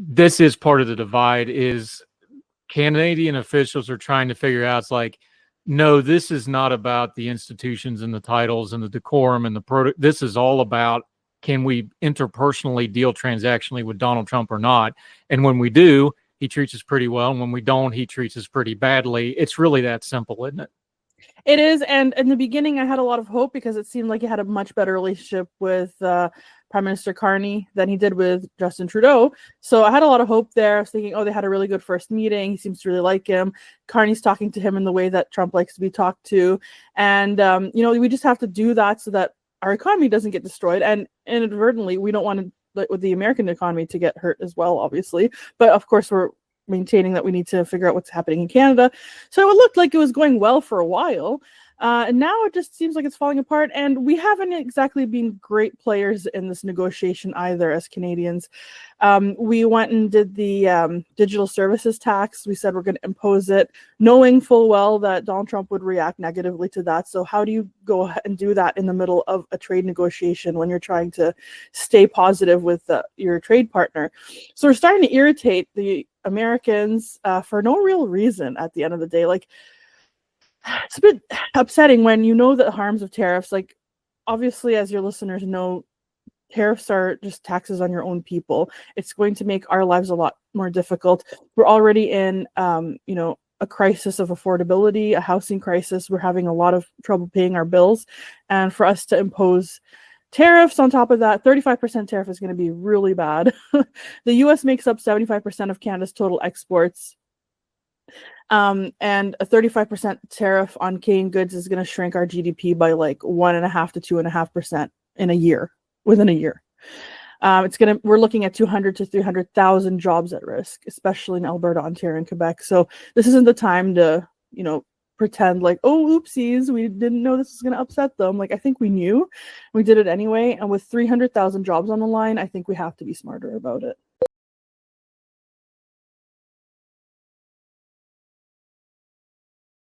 this is part of the divide. Is Canadian officials are trying to figure out, it's like, no, this is not about the institutions and the titles and the decorum and the this is all about, can we interpersonally deal transactionally with Donald Trump or not? And when we do, he treats us pretty well. And when we don't, he treats us pretty badly. It's really that simple, isn't it? It is. And in the beginning, I had a lot of hope because it seemed like he had a much better relationship with Prime Minister Carney than he did with Justin Trudeau. So I had a lot of hope there. I was thinking, oh, they had a really good first meeting. He seems to really like him. Carney's talking to him in the way that Trump likes to be talked to. And, we just have to do that so that our economy doesn't get destroyed. And inadvertently, we don't want to, with the American economy, to get hurt as well, obviously. But of course, we're maintaining that we need to figure out what's happening in Canada. So it looked like it was going well for a while. And now it just seems like it's falling apart. And we haven't exactly been great players in this negotiation either as Canadians. We went and did the digital services tax. We said we're going to impose it, knowing full well that Donald Trump would react negatively to that. So how do you go ahead and do that in the middle of a trade negotiation when you're trying to stay positive with your trade partner? So we're starting to irritate the Americans for no real reason at the end of the day. Like, it's a bit upsetting when you know the harms of tariffs. Like, obviously, as your listeners know, tariffs are just taxes on your own people. It's going to make our lives a lot more difficult. We're already in, a crisis of affordability, a housing crisis. We're having a lot of trouble paying our bills. And for us to impose tariffs on top of that, 35% tariff is going to be really bad. The U.S. makes up 75% of Canada's total exports. And a 35% tariff on Canadian goods is going to shrink our GDP by like 1.5% to 2.5% within a year. We're looking at 200 to 300,000 jobs at risk, especially in Alberta, Ontario, and Quebec. So this isn't the time to, pretend like, oh, oopsies, we didn't know this was going to upset them. Like, I think we knew. We did it anyway. And with 300,000 jobs on the line, I think we have to be smarter about it.